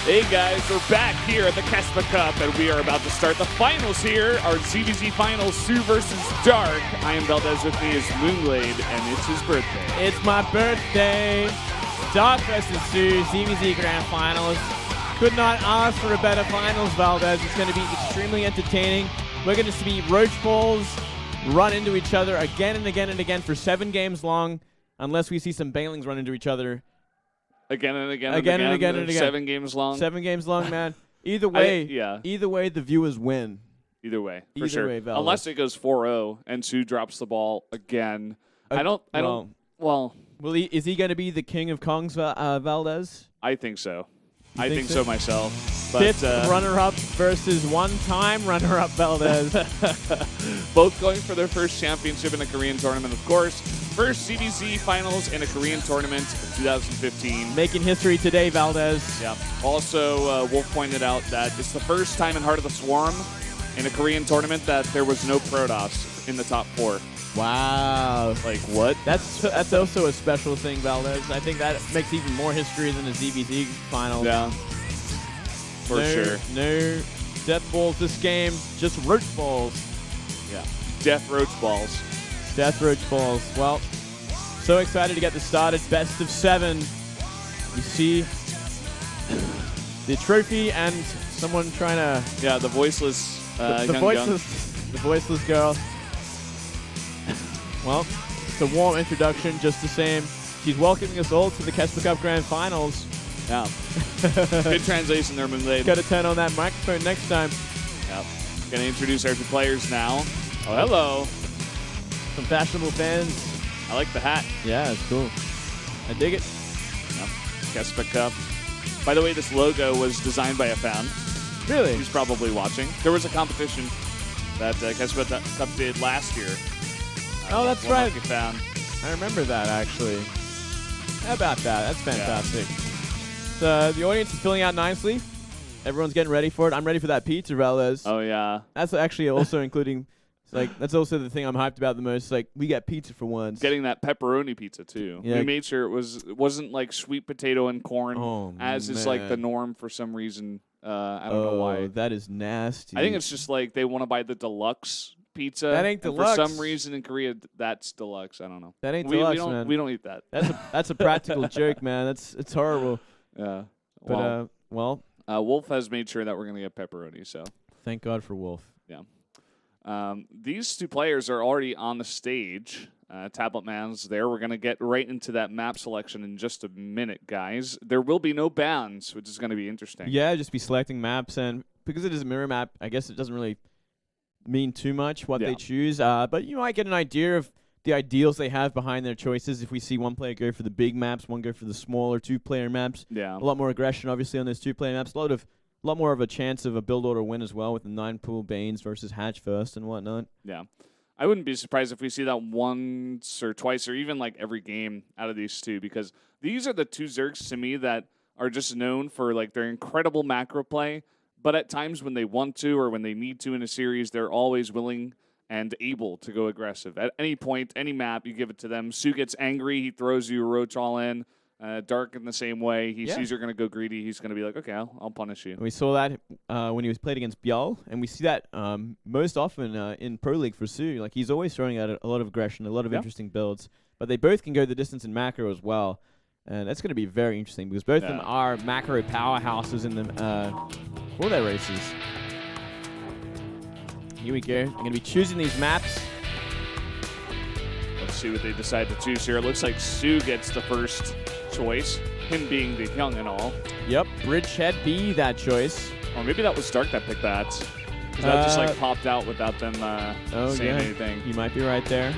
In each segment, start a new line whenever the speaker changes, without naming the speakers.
Hey guys, we're back here at the KeSPA Cup, and we are about to start the finals here. Our ZVZ finals, soO versus Dark. I am Valdez, with me is Moonglade, and it's his birthday.
It's my birthday. Dark versus soO, ZVZ Grand Finals. Could not ask for a better finals, Valdez. It's going to be extremely entertaining. We're going to see roach balls run into each other again and again and again for 7 games long, unless we see some Bailings run into each other.
Again and again
and again.
7 games long.
7 games long, man. Either way, Either way, the viewers win.
Either way, for
Either
sure.
way, Valdez.
Unless it goes 4-0 and soO drops the ball again. Well,
is he going to be the king of Kongs, Valdez?
I think so. I think so myself. But,
5th runner-up versus 1-time runner-up, Valdez.
Both going for their first championship in a Korean tournament, of course. First CDC finals in a Korean tournament in 2015.
Making history today, Valdez.
Yeah. Also, Wolf pointed out that it's the first time in Heart of the Swarm in a Korean tournament that there was no Protoss in the top 4.
Wow.
Like, what?
That's also a special thing, Valdez. I think that makes even more history than the ZVZ finals.
Yeah. For sure.
No death balls this game, just roach balls.
Yeah. Death roach balls.
Death roach balls. Well, so excited to get this started. Best of 7. You see the trophy and someone trying to...
Yeah, the voiceless
the voiceless girl. Well, it's a warm introduction, just the same. She's welcoming us all to the KeSPA Cup Grand Finals.
Yeah. Good translation there, Moonglade.
Got to turn on that microphone next time.
Yep. Going to introduce our 2 players now. Oh, hello.
Some fashionable fans.
I like the hat.
Yeah, it's cool. I dig it.
Yep. KeSPA Cup. By the way, this logo was designed by a fan.
Really?
He's probably watching. There was a competition that KeSPA Cup did last year.
Oh, that's right.
Fan.
I remember that, actually. How about that? That's fantastic. Yeah. So the audience is filling out nicely. Everyone's getting ready for it. I'm ready for that pizza, Valdez.
Oh, yeah.
That's actually also including... that's also the thing I'm hyped about the most. Like, we get pizza for once.
Getting that pepperoni pizza, too. Yeah. We made sure it wasn't like sweet potato and corn, is like the norm for some reason. I don't know why.
That is nasty.
I think it's just like they want to buy the deluxe pizza.
That ain't deluxe.
For some reason in Korea, that's deluxe. I don't know.
That ain't deluxe,
man. We don't eat that.
That's a practical joke, man. It's horrible.
Yeah.
But,
Wolf has made sure that we're going to get pepperoni, so.
Thank God for Wolf.
Yeah. These 2 players are already on the stage. Tablet Man's there. We're going to get right into that map selection in just a minute, guys. There will be no bans, which is going to be interesting.
Yeah, just be selecting maps, and because it is a mirror map, I guess it doesn't really mean too much what they choose. But you might get an idea of the ideals they have behind their choices. If we see one player go for the big maps, one go for the smaller 2-player maps.
Yeah.
A lot more aggression, obviously, on those 2-player maps. A lot more of a chance of a build order win as well with the 9-pool Banes versus Hatch first and whatnot.
Yeah. I wouldn't be surprised if we see that once or twice or even like every game out of these 2, because these are the 2 Zergs to me that are just known for like their incredible macro play, but at times when they want to or when they need to in a series, they're always willing and able to go aggressive. At any point, any map, you give it to them. soO gets angry, he throws you a roach all in. Dark in the same way. He sees you're going to go greedy. He's going to be like, okay, I'll punish you.
We saw that when he was played against Bjal, and we see that most often in Pro League for soO. Like, he's always throwing out a lot of aggression, a lot of interesting builds. But they both can go the distance in macro as well. And that's going to be very interesting because both of them are macro powerhouses in for their races. Here we go. They're going to be choosing these maps.
Let's see what they decide to choose here. It looks like soO gets the first choice, him being the young and all.
Yep, Bridgehead B, that choice.
Or maybe that was Dark that picked that. That just like popped out without them saying anything.
You might be right there.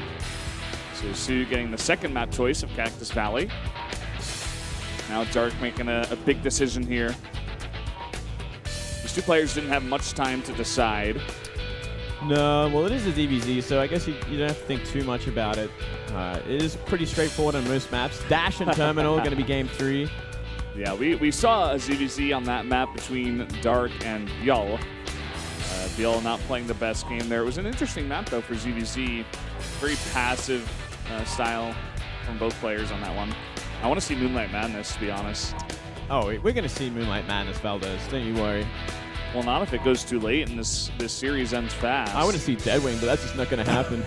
So soO getting the second map choice of Cactus Valley. Now Dark making a big decision here. These 2 players didn't have much time to decide.
No, well, it is a DBZ, so I guess you don't have to think too much about it. It is pretty straightforward on most maps. Dash and Terminal going to be game 3.
Yeah, we saw a ZVZ on that map between Dark and Yul. Yul not playing the best game there. It was an interesting map, though, for ZVZ. Very passive style from both players on that one. I want to see Moonlight Madness, to be honest.
Oh, we're going to see Moonlight Madness, Valdez. Don't you worry.
Well, not if it goes too late and this series ends fast.
I want to see Deadwing, but that's just not going to happen.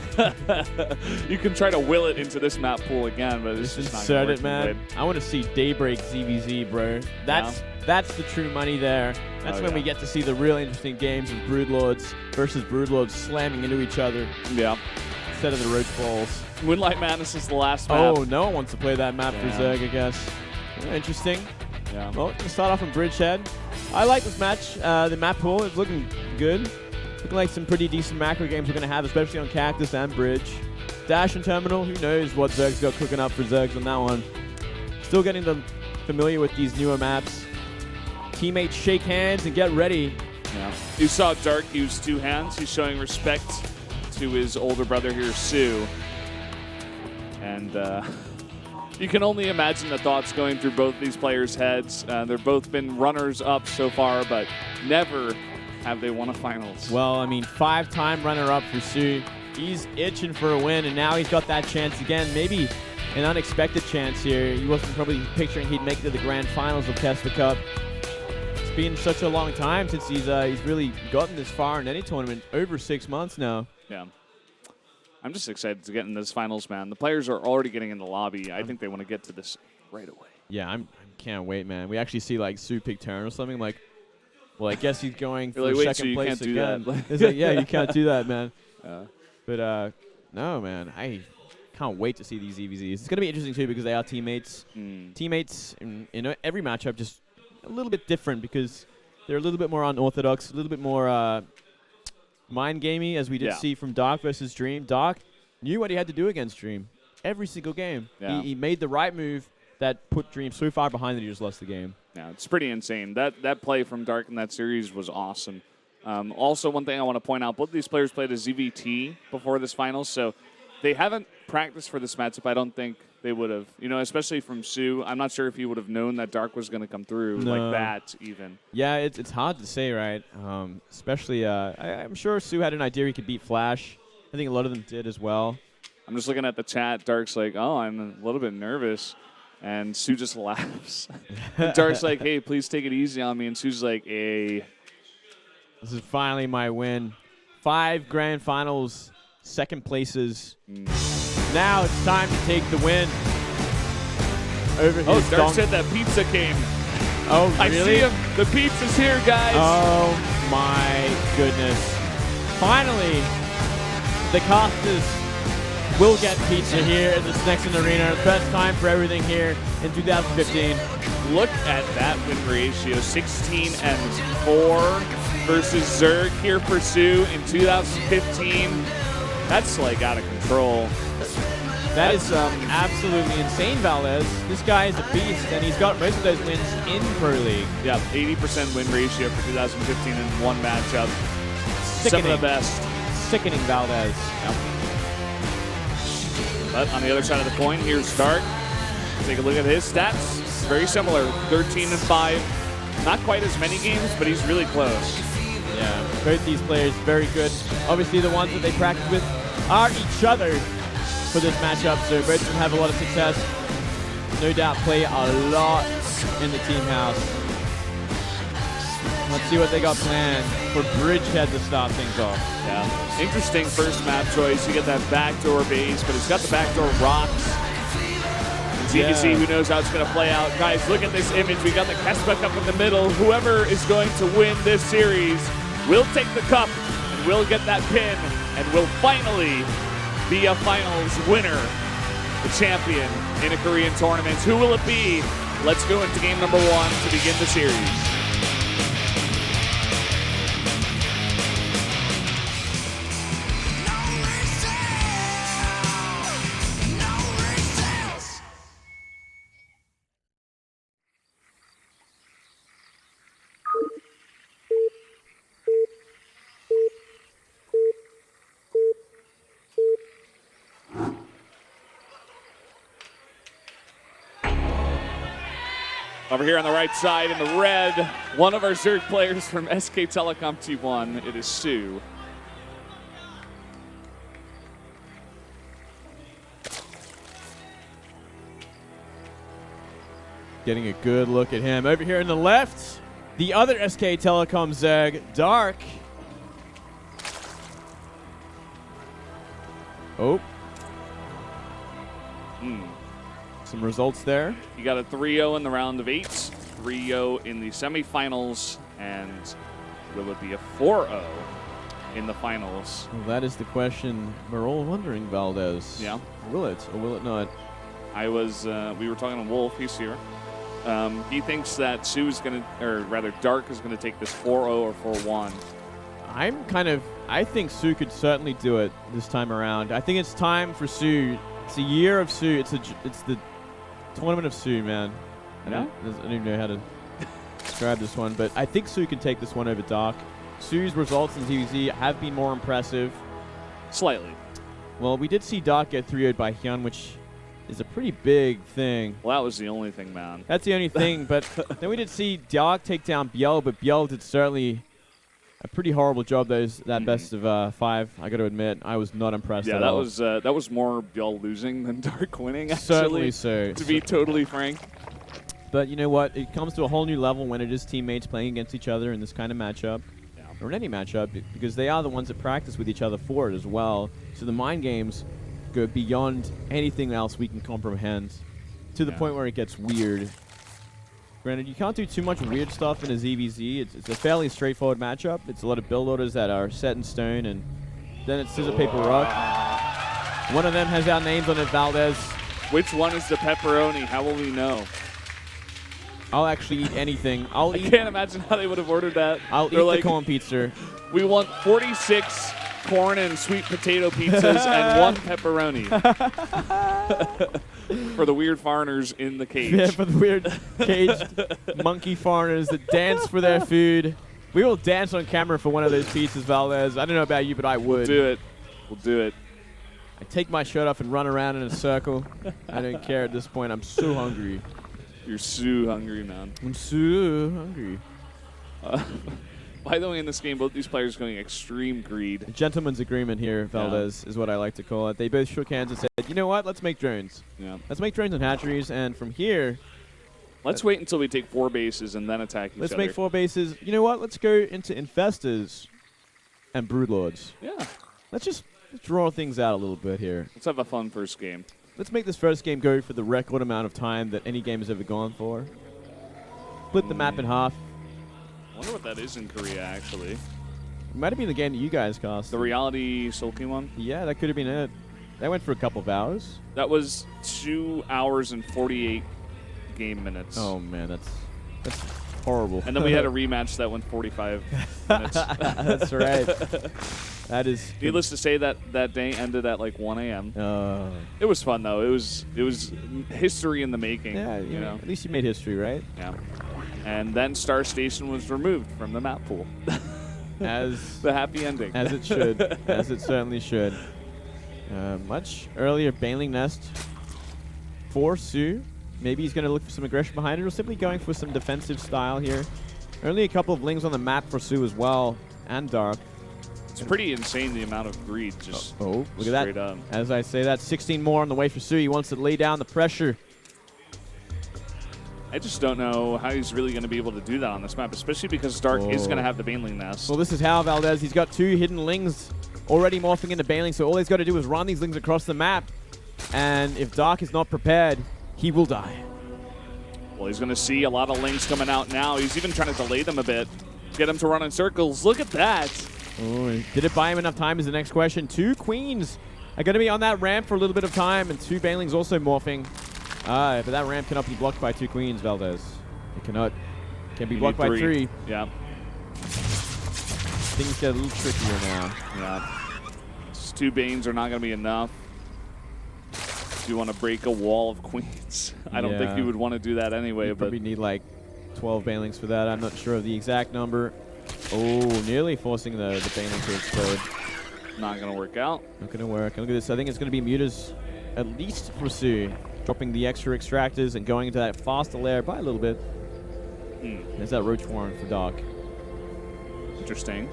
You can try to will it into this map pool again, but it's just not going to work.
Man. I want to see Daybreak ZVZ, bro. That's the true money there. That's when we get to see the real interesting games of Broodlords versus Broodlords slamming into each other.
Yeah.
Instead of the Roach Balls.
Moonlight Madness is the last map.
Oh, no one wants to play that map for Zerg, I guess. Interesting.
Yeah.
Well, we're going to start off on Bridgehead. I like this match. The map pool is looking good. Looking like some pretty decent macro games we're going to have, especially on Cactus and Bridge. Dash and Terminal, who knows what Zerg's got cooking up for Zergs on that one. Still getting them familiar with these newer maps. Teammates shake hands and get ready.
Yeah. You saw Dark use 2 hands. He's showing respect to his older brother here, soO. And you can only imagine the thoughts going through both these players' heads. They've both been runners-up so far, but never have they won a finals.
Well, I mean, 5-time runner-up for soO. He's itching for a win, and now he's got that chance again. Maybe an unexpected chance here. He wasn't probably picturing he'd make it to the grand finals of KeSPA Cup. It's been such a long time since he's really gotten this far in any tournament. Over 6 months now.
Yeah. I'm just excited to get in this finals, man. The players are already getting in the lobby. I think they want to get to this right away.
Yeah, I can't wait, man. We actually see like soO pick turn or something. Like, well, I guess he's going for
like,
second place
again.
It's like, yeah, you can't do that, man. But no, man, I can't wait to see these EVZs. It's gonna be interesting too because they are teammates. Teammates in every matchup just a little bit different because they're a little bit more unorthodox, a little bit more mind gamey, as we did see from Dark versus Dream. Dark knew what he had to do against Dream every single game.
Yeah.
He made the right move that put Dream so far behind that he just lost the game.
Yeah, it's pretty insane. That play from Dark in that series was awesome. Also, one thing I want to point out, both of these players played a ZVT before this finals, so they haven't practiced for this matchup. I don't think they would have, especially from soO. I'm not sure if he would have known that Dark was going to come through like that even.
Yeah, it's hard to say, right? Especially, I'm sure soO had an idea he could beat Flash. I think a lot of them did as well.
I'm just looking at the chat. Dark's like, oh, I'm a little bit nervous. And soO just laughs. And Dark's like, hey, please take it easy on me. And soO's like, hey.
This is finally my win. 5 grand finals, second places. Now it's time to take the win. Over his
Dark said that pizza came.
Oh,
really? I see him. The pizza's here, guys.
Oh, my goodness. Finally, the casters will get pizza here in this next arena. First time for everything here in 2015.
Look at that win ratio, 16-4 versus Zerg here for soO in 2015. That's like out of control.
That is absolutely insane, Valdez. This guy is a beast, and he's got most of those wins in Pro League.
Yeah, 80% win ratio for 2015 in one matchup.
Sickening.
Some of the best.
Sickening, Valdez.
Yep. But on the other side of the coin, here's Stark. Take a look at his stats. Very similar, 13-5. Not quite as many games, but he's really close.
Yeah, both these players very good. Obviously, the ones that they practice with are each other for this matchup, so both of them have a lot of success. No doubt play a lot in the team house. Let's see what they got planned for Bridgehead to start things off.
Yeah, interesting first map choice. You get that backdoor base, but it's got the backdoor rocks. So you can see who knows how it's going to play out. Guys, look at this image. We got the KeSPA Cup in the middle. Whoever is going to win this series will take the cup and will get that pin and will finally be a finals winner, the champion in a Korean tournament. Who will it be? Let's go into game number 1 to begin the series. Over here on the right side in the red, one of our Zerg players from SK Telecom T1. It is soO.
Getting a good look at him. Over here in the left, the other SK Telecom Zerg, Dark. Oh. Some results there.
You got a 3-0 in the round of 8, 3-0 in the semifinals, and will it be a 4-0 in the finals?
Well, that is the question we're all wondering, Valdez.
Yeah.
Will it or will it not?
We were talking to Wolf, he's here. He thinks that soO is going to, or rather Dark is going to take this 4-0 or 4-1.
I think soO could certainly do it this time around. I think it's time for soO. It's a year of soO. It's the tournament of soO, man. I don't even know how to describe this one, but I think soO can take this one over Dark. soO's results in ZVZ have been more impressive.
Slightly.
Well, we did see Dark get 3-0'd by Hyun, which is a pretty big thing.
Well, that was the only thing, man.
That's the only thing, but then we did see Dark take down Biel, but Biel did certainly a pretty horrible job. That best of 5. I got to admit, I was not impressed.
Yeah,
at
that
all.
was more Biel losing than Dark winning. Actually,
certainly so.
To be totally frank.
But you know what? It comes to a whole new level when it is teammates playing against each other in this kind of matchup, or in any matchup, because they are the ones that practice with each other for it as well. So the mind games go beyond anything else we can comprehend, to the point where it gets weird. Granted, you can't do too much weird stuff in a ZVZ. It's a fairly straightforward matchup. It's a lot of build orders that are set in stone, and then it's scissor, paper, rock. One of them has our names on it, Valdez.
Which one is the pepperoni? How will we know?
I'll actually eat anything.
I can't imagine how they would have ordered that.
I'll eat the corn pizza.
We want 46 corn and sweet potato pizzas and 1 pepperoni. For the weird foreigners in the cage.
Yeah, for the weird caged monkey foreigners that dance for their food. We will dance on camera for one of those pizzas, Valdez. I don't know about you, but I would.
We'll do it. We'll do it.
I take my shirt off and run around in a circle. I don't care at this point. I'm so hungry.
You're so hungry, man.
I'm so hungry.
By the way, in this game, both these players are going extreme greed.
A gentleman's agreement here, Valdez, is what I like to call it. They both shook hands and said, you know what, let's make drones.
Yeah.
Let's make drones and hatcheries, and from here...
Let's wait until we take 4 bases and then attack each other.
Let's make 4 bases. You know what, let's go into Infestors and Broodlords.
Yeah.
Let's draw things out a little bit here.
Let's have a fun first game.
Let's make this first game go for the record amount of time that any game has ever gone for. Split the map in half.
I wonder what that is in Korea, actually.
It might have been the game that you guys cast.
The Reality Sulky one?
Yeah, that could have been it. That went for a couple of hours.
That was 2 hours and 48 game minutes.
Oh, man, that's horrible.
And then we had a rematch that went 45 minutes.
That's right. That is...
Needless to say, that day ended at like 1 a.m. It was fun, though. It was history in the making.
Yeah,
you know.
At least you made history, right?
Yeah. And then Star Station was removed from the map pool.
As
the happy ending.
As it should. As it certainly should. Much earlier Baneling Nest for soO. Maybe he's going to look for some aggression behind it, or simply going for some defensive style here. Only a couple of lings on the map for soO as well, and Dark.
It's pretty insane the amount of greed just
look at that.
Up.
As I say that, 16 more on the way for soO. He wants to lay down the pressure.
I just don't know how he's really going to be able to do that on this map, especially because Dark is going to have the Baneling Nest.
Well, this is how, Valdez. He's got 2 hidden lings already morphing into Baneling, so all he's got to do is run these lings across the map. And if Dark is not prepared, he will die.
Well, he's going to see a lot of lings coming out now. He's even trying to delay them a bit, get him to run in circles. Look at that.
Oh, did it buy him enough time is the next question. 2 queens are going to be on that ramp for a little bit of time, and 2 banelings also morphing. But that ramp cannot be blocked by 2 queens, Valdez. It cannot. Can be blocked by 3.
Yeah.
Things get a little trickier now.
Yeah. Just 2 Banes are not going to be enough. If you want to break a wall of queens. I don't think you would want to do that anyway.
You probably need like 12 banelings for that. I'm not sure of the exact number. Oh, nearly forcing the baneling to explode.
Not going to work out.
Not going to work. Look at this. I think it's going to be mutas, at least for soO. Dropping the extra extractors and going into that faster layer by a little bit. There's that Roach Warren for Dark.
Interesting.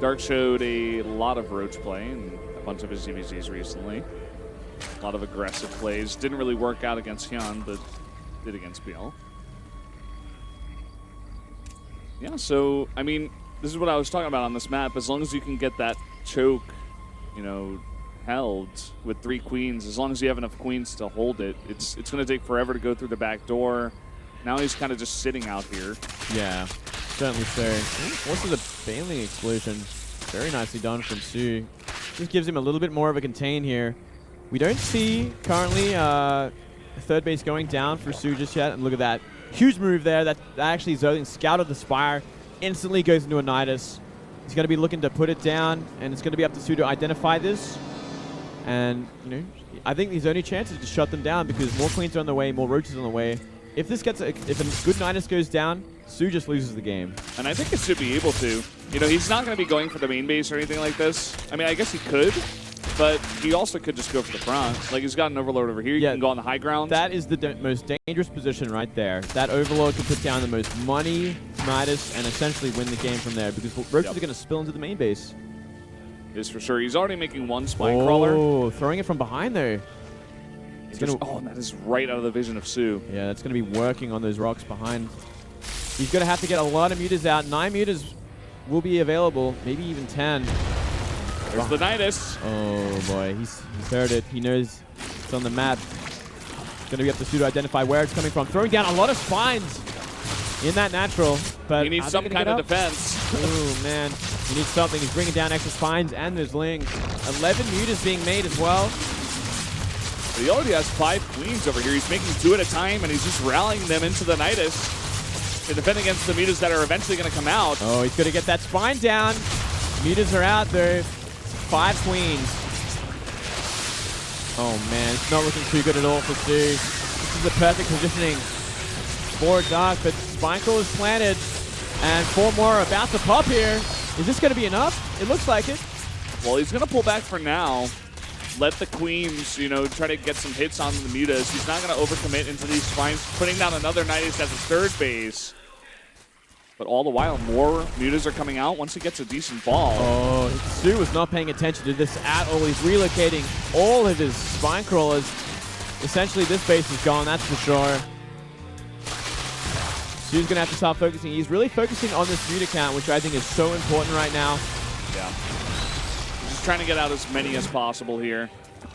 Dark showed a lot of Roach play in a bunch of his ZVZs recently. A lot of aggressive plays. Didn't really work out against Hyun, but did against BL. Yeah, so, I mean, this is what I was talking about on this map. As long as you can get that choke, you know, held with 3 queens, as long as you have enough queens to hold it, it's going to take forever to go through the back door. Now he's kind of just sitting out here.
Yeah, certainly so. Forces a bailing explosion. Very nicely done from soO. Just gives him a little bit more of a contain here. We don't see currently third base going down for soO just yet. And look at that. Huge move there. That actually Zerling scouted the Spire. Instantly goes into a Nidus. He's going to be looking to put it down. And it's going to be up to soO to identify this. And, you know, I think his only chance is to shut them down because more queens are on the way, more roaches on the way. If this gets if a good Nidus goes down, soO just loses the game.
And I think it should be able to. You know, he's not going to be going for the main base or anything like this. I mean, I guess he could, but he also could just go for the front. Like, he's got an Overlord over here. You can go on the high ground.
That is the most dangerous position right there. That Overlord can put down the most money Nidus and essentially win the game from there because roaches are going to spill into the main base.
Is for sure. He's already making 1 spine crawler.
Oh, throwing it from behind there.
Oh, and that is right out of the vision of soO.
Yeah, that's going to be working on those rocks behind. He's going to have to get a lot of mutas out. 9 mutas will be available, maybe even 10.
There's the Nidus.
Oh, boy. He's heard it. He knows it's on the map. It's going to be up to soO to identify where it's coming from. Throwing down a lot of spines in that natural. But
he needs some kind of defense.
Oh, man. He needs something. He's bringing down extra spines, and there's Ling. 11 mutas being made as well.
He already has 5 queens over here. He's making 2 at a time, and he's just rallying them into the Nidus to defend against the mutas that are eventually going to come out.
Oh, he's going to get that spine down. Mutas are out there. 5 queens. Oh, man. It's not looking too good at all for soO. This is a perfect positioning for Dark, but spine crawl is planted, and 4 more are about to pop here. Is this going to be enough? It looks like it.
Well, he's going to pull back for now. Let the queens, you know, try to get some hits on the mutas. He's not going to overcommit into these spines, putting down another Nidus at the third base. But all the while, more mutas are coming out once he gets a decent ball.
Oh, soO was not paying attention to this at all. He's relocating all of his spine crawlers. Essentially, this base is gone, that's for sure. soO's going to have to start focusing. He's really focusing on this muta count, which I think is so important right now.
Yeah. Trying to get out as many as possible here.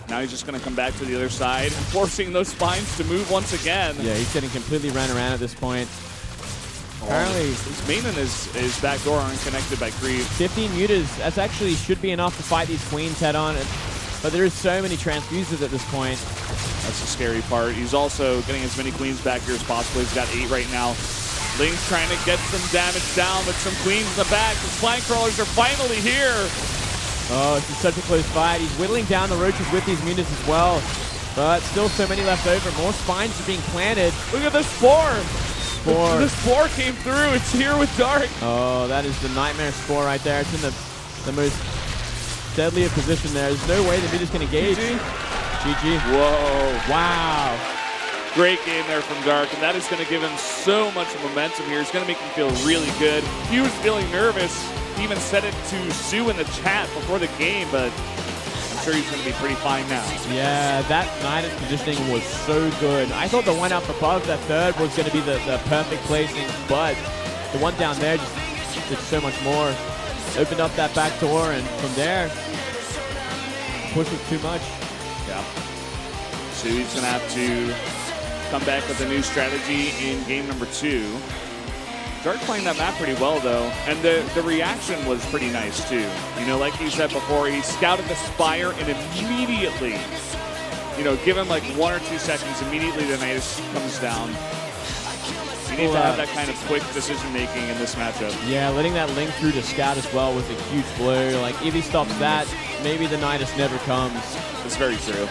Now he's just going to come back to the other side, forcing those spines to move once again.
Yeah, he's getting completely ran around at this point. Apparently,
his main and his back door aren't connected by creep.
15 mutas, that's actually should be enough to fight these queens head on. But there is so many transfusers at this point.
That's the scary part. He's also getting as many queens back here as possible. He's got 8 right now. Ling's trying to get some damage down with some queens in the back. The spine crawlers are finally here.
Oh, this is such a close fight. He's whittling down the roaches with these mutas as well. But still so many left over. More spines are being planted.
Look at the spore.
Spore.
The spore came through. It's here with Dark.
Oh, that is the nightmare spore right there. It's in the most deadliest position there. There's no way the muta's going to gauge. GG.
Whoa.
Wow.
Great game there from Dark, and that is going to give him so much momentum here. It's going to make him feel really good. He was feeling nervous. He even said it to soO in the chat before the game, but I'm sure he's going to be pretty fine now.
Yeah, that Nidus positioning was so good. I thought the one up above that third was going to be the perfect placing, but the one down there just did so much more. Opened up that back door, and from there, push was too much.
Yeah. So he's going to have to come back with a new strategy in game number 2. Dark playing that map pretty well, though, and the reaction was pretty nice, too. You know, like you said before, he scouted the Spire and immediately, you know, give him like 1 or 2 seconds, immediately the Nidus comes down. You need to have that kind of quick decision-making in this matchup.
Yeah, letting that link through to scout as well was a huge blow. Like, if he stops that, maybe the Nidus never comes.
It's very true.